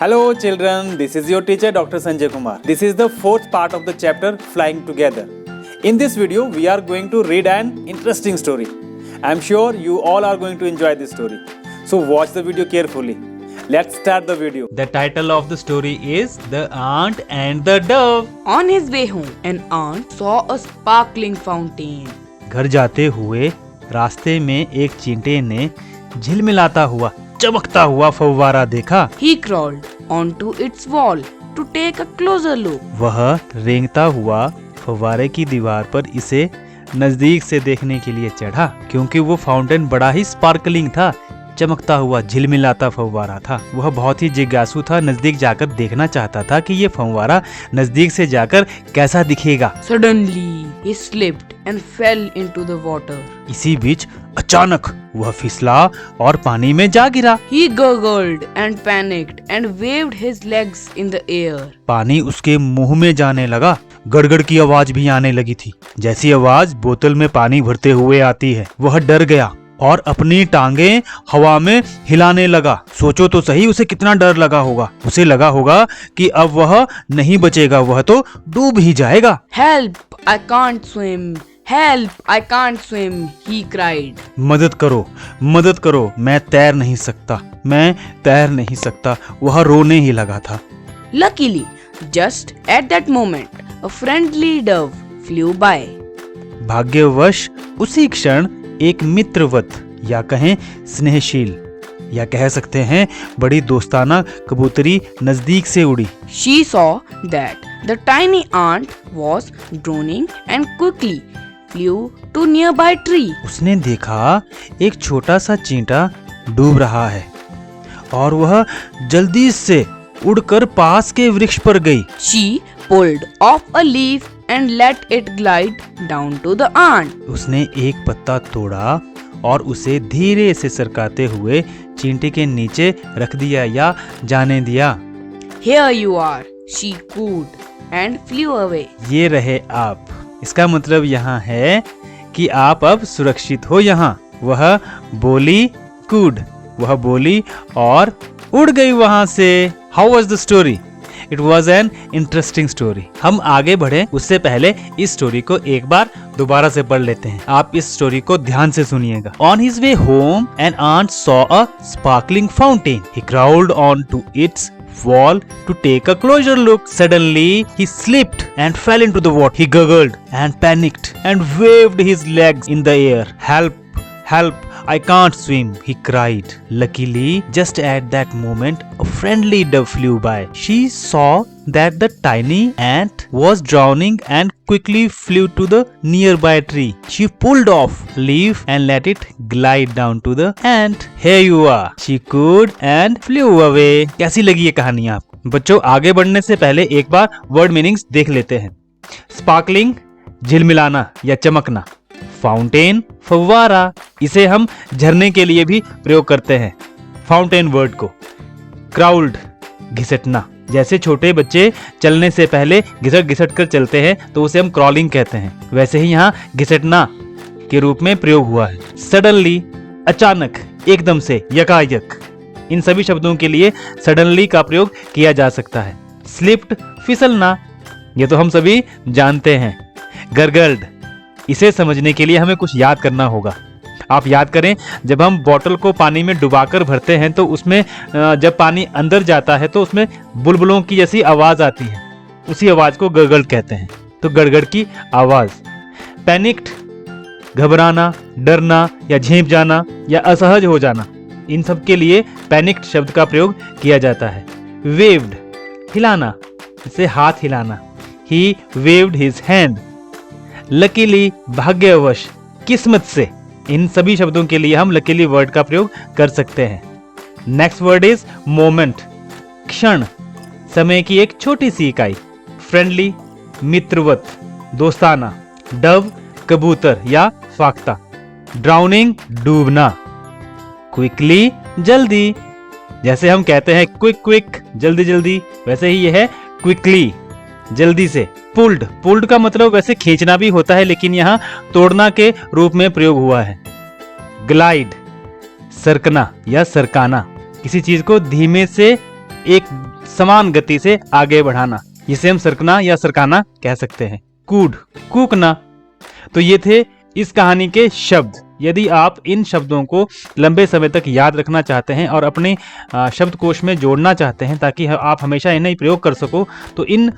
Hello children, this is your teacher Dr. Sanjay Kumar. This is the fourth part of the chapter Flying Together. In this video, we are going to read an interesting story. I am sure you all are going to enjoy this story. So watch the video carefully. Let's start the video. The title of the story is The Ant and the Dove. On his way home, an ant saw a sparkling fountain. घर जाते हुए रास्ते में एक चींटे ने झिलमिलाता हुआ चमकता हुआ फव्वारा देखा। He crawled onto its wall to take a closer look. वह रेंगता हुआ फव्वारे की दीवार पर इसे नजदीक से देखने के लिए चढ़ा, क्योंकि वो फाउंटेन बड़ा ही स्पार्कलिंग था, चमकता हुआ झिलमिलाता फव्वारा था। वह बहुत ही जिज्ञासु था, नजदीक जाकर देखना चाहता था कि ये फव्वारा नजदीक से जाकर कैसा दिखेगा। Suddenly, he slipped and fell into the water. इसी बीच अचानक वह फिसला और पानी में जा गिरा। He gurgled and panicked and waved his legs in the air. पानी उसके मुंह में जाने लगा, गड़गड़ की आवाज भी आने लगी थी, जैसी आवाज बोतल में पानी भरते हुए आती है। वह डर गया और अपनी टांगें हवा में हिलाने लगा। सोचो तो सही, उसे कितना डर लगा होगा। उसे लगा होगा कि अब वह नहीं बचेगा, वह तो डूब ही जाएगा। Help! I can't swim. Help! I can't swim. He cried. मदद करो, मदद करो, मैं तैर नहीं सकता, मैं तैर नहीं सकता। वह रोने ही लगा था। Luckily, just at that moment, a friendly dove flew by. भाग्यवश उसी क्षण एक मित्रवत या कहें स्नेहशील या कह सकते हैं बड़ी दोस्ताना कबूतरी नजदीक से उड़ी। She saw that the tiny ant was drowning and quickly flew to nearby tree. उसने देखा एक छोटा सा चींटा डूब रहा है और वह जल्दी से उड़कर पास के वृक्ष पर गई। She pulled off a leaf and let it glide down to the ant. उसने एक पत्ता तोड़ा और उसे धीरे से सरकाते हुए चींटे के नीचे रख दिया या जाने दिया। Here you are, she cooed and flew away. ये रहे आप, इसका मतलब यहाँ है कि आप अब सुरक्षित हो यहाँ। वह बोली कूड, वह बोली और उड़ गई वहां से। How was the story? It was an interesting story. हम आगे बढ़े उससे पहले इस स्टोरी को एक बार दोबारा से पढ़ लेते हैं। आप इस स्टोरी को ध्यान से सुनिएगा। On his way home an ant saw a sparkling fountain. He crawled on to its wall to take a closer look. Suddenly, he slipped and fell into the water. He gurgled and panicked and waved his legs in the air. Help! Help! I can't swim, he cried. Luckily, just at that moment, a friendly dove flew by. She saw that the tiny ant was drowning and quickly flew to the nearby tree. She pulled off a leaf and let it glide down to the ant. Here you are, she cooed and flew away. कैसी लगी ये कहानी आपको? बच्चों, आगे बढ़ने से पहले एक बार वर्ड मीनिंग्स देख लेते हैं। स्पार्कलिंग, झिलमिलाना या चमकना। फाउंटेन, फव्वारा, इसे हम झरने के लिए भी प्रयोग करते हैं, फाउंटेन वर्ड को। क्राउल्ड, घिसटना, जैसे छोटे बच्चे चलने से पहले घिसट घिसट कर चलते हैं तो उसे हम क्रॉलिंग कहते हैं, वैसे ही यहाँ घिसटना के रूप में प्रयोग हुआ है। सडनली, अचानक, एकदम से, यकायक, इन सभी शब्दों के लिए सडनली का प्रयोग किया जा सकता है। स्लिप्ड, फिसलना, ये तो हम सभी जानते हैं। गरगल्ड, इसे समझने के लिए हमें कुछ याद करना होगा। आप याद करें, जब हम बोतल को पानी में डुबाकर भरते हैं तो उसमें जब पानी अंदर जाता है तो उसमें बुलबुलों की जैसी आवाज आती है, उसी आवाज को गड़गड़ कहते हैं। तो गड़गड़ की आवाज। पैनिक्ड, घबराना, डरना या झेंप जाना या असहज हो जाना, इन सब के लिए पैनिक्ड शब्द का प्रयोग किया जाता है। वेव्ड, हिलाना, इसे हाथ हिलाना। ही वेव्ड हिज हैंड। लकीली, भाग्यवश, किस्मत से, इन सभी शब्दों के लिए हम लकीली वर्ड का प्रयोग कर सकते हैं। नेक्स्ट वर्ड इज मोमेंट, क्षण, समय की एक छोटी सी इकाई। फ्रेंडली, मित्रवत, दोस्ताना। डव, कबूतर या फाख्ता। ड्राउनिंग, डूबना। क्विकली, जल्दी, जैसे हम कहते हैं क्विक क्विक, जल्दी जल्दी, वैसे ही यह है क्विकली, जल्दी से। पुल्ड, पुल्ड का मतलब वैसे खींचना भी होता है, लेकिन यहाँ तोड़ना के रूप में प्रयोग हुआ है। ग्लाइड, सरकना या सरकाना, किसी चीज को धीमे से एक समान गति से आगे बढ़ाना, जिसे हम सरकना या सरकाना कह सकते हैं। कूड, कूकना। तो ये थे इस कहानी के शब्द। यदि आप इन शब्दों को लंबे समय तक याद रखना चाहते हैं और अपने शब्दकोश में जोड़ना चाहते हैं ताकि आप हमेशा इन्हें प्रयोग कर सको, तो इन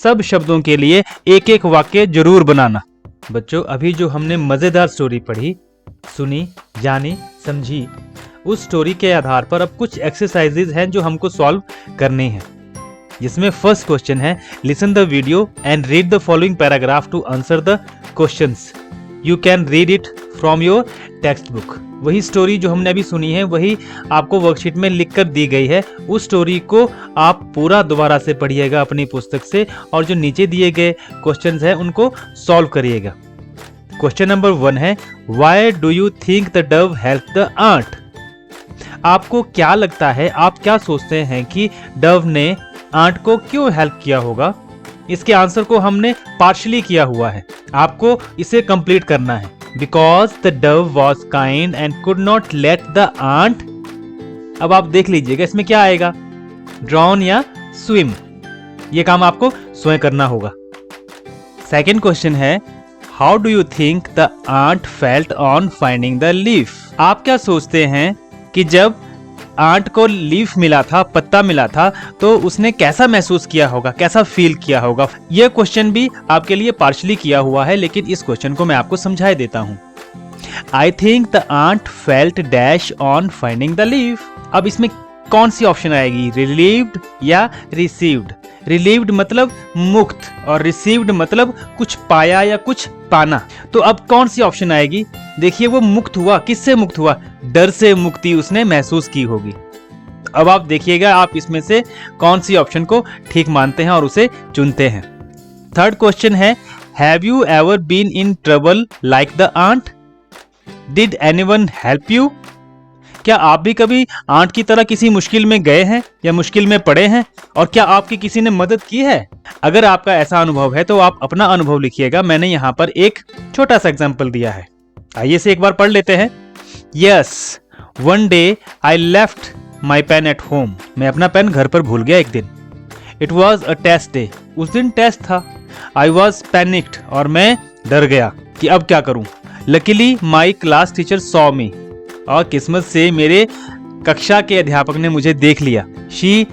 सब शब्दों के लिए एक एक वाक्य जरूर बनाना। बच्चों, अभी जो हमने मज़ेदार स्टोरी पढ़ी, सुनी, जानी, समझी, उस स्टोरी के आधार पर अब कुछ एक्सरसाइजेज हैं जो हमको सॉल्व करने हैं, जिसमें फर्स्ट क्वेश्चन है, listen the video and read the following paragraph to answer the questions. You can read it from your text book. वही स्टोरी जो हमने अभी सुनी है वही आपको वर्कशीट में लिख कर दी गई है। उस स्टोरी को आप पूरा दोबारा से पढ़िएगा अपनी पुस्तक से और जो नीचे दिए गए क्वेश्चंस हैं उनको सॉल्व करिएगा। क्वेश्चन नंबर 1 है, why do you think the dove help the ant? आपको क्या लगता है, आप क्या सोचते हैं कि डव ने आंट को क्यों हेल्प किया होगा? इसके आंसर को हमने पार्शली किया हुआ है, आपको इसे कंप्लीट करना है। Because the dove was kind and could not let the ant. अब आप देख लीजिएगा इसमें क्या आएगा, ड्रॉन या स्विम। ये काम आपको स्वयं करना होगा। सेकेंड क्वेश्चन है, how do you think the ant felt on finding the leaf? आप क्या सोचते हैं कि जब आंट को लीफ मिला था, पत्ता मिला था, तो उसने कैसा महसूस किया होगा, कैसा फील किया होगा? यह क्वेश्चन भी आपके लिए पार्शली किया हुआ है, लेकिन इस क्वेश्चन को मैं आपको समझा देता हूं। I think the ant felt dash on finding the leaf. अब इसमें कौन सी ऑप्शन आएगी, रिलीव्ड या रिसीव्ड? रिलीव्ड मतलब मुक्त और रिसीव्ड मतलब कुछ पाया या कुछ पाना। तो अब कौन सी ऑप्शन आएगी? देखिए, वो मुक्त हुआ। किससे मुक्त हुआ? डर से मुक्ति उसने महसूस की होगी। अब आप देखिएगा आप इसमें से कौन सी ऑप्शन को ठीक मानते हैं और उसे चुनते हैं। थर्ड क्वेश्चन है, have you ever been in trouble like the ant? Did anyone help you? क्या आप भी कभी आंट की तरह किसी मुश्किल में गए हैं या मुश्किल में पड़े हैं, और क्या आपकी किसी ने मदद की है? अगर आपका ऐसा अनुभव है तो आप अपना अनुभव लिखिएगा। मैंने यहाँ पर एक छोटा सा एग्जाम्पल दिया है, आइए से एक बार पढ़ लेते हैं। Yes, one day I left my pen at home. मैं अपना पेन घर पर भूल गया एक दिन। It was a test day. उस दिन टेस्ट था। आई वॉज पैनिक्ड, और मैं डर गया कि अब क्या करूं। Luckily my class teacher saw me, और किस्मत से मेरे कक्षा के अध्यापक ने मुझे देख लिया। She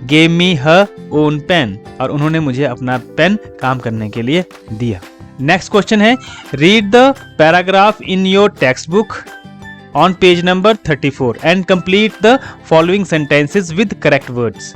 gave me her own pen, और उन्होंने मुझे अपना पेन काम करने के लिए दिया। नेक्स्ट क्वेश्चन है, read the paragraph in your text book on page number 34 and complete the following sentences with correct words.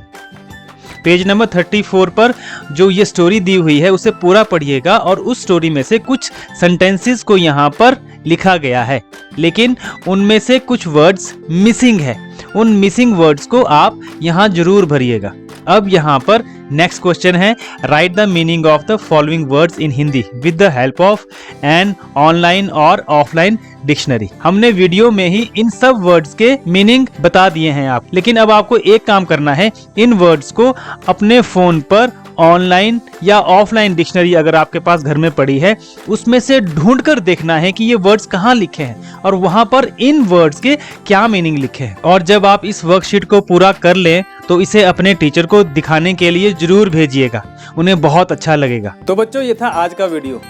Page number 34 पर जो ये स्टोरी दी हुई है उसे पूरा पढ़िएगा और उस स्टोरी में से कुछ सेंटेंसेस को यहाँ पर लिखा गया है, लेकिन उनमें से कुछ वर्ड्स मिसिंग है। उन मिसिंग वर्ड्स को आप यहाँ जरूर भरिएगा। अब यहाँ पर नेक्स्ट क्वेश्चन है, right the meaning of the following words in Hindi with the help of an online और ऑफलाइन डिक्शनरी। हमने वीडियो में ही इन सब वर्ड्स के मीनिंग बता दिए हैं आप, लेकिन अब आपको एक काम करना है, इन वर्ड्स को अपने फोन पर ऑनलाइन या ऑफलाइन डिक्शनरी अगर आपके पास घर में पड़ी है उसमें से ढूंढ कर देखना है कि ये वर्ड्स कहाँ लिखे हैं और वहां पर इन वर्ड्स के क्या मीनिंग लिखे हैं। और जब आप इस वर्कशीट को पूरा कर लें तो इसे अपने टीचर को दिखाने के लिए जरूर भेजिएगा, उन्हें बहुत अच्छा लगेगा। तो बच्चों, ये था आज का वीडियो।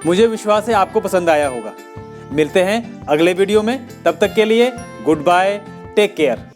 मुझे विश्वास है आपको पसंद आया होगा। मिलते हैं अगले वीडियो में, तब तक के लिए गुड बाय, टेक केयर।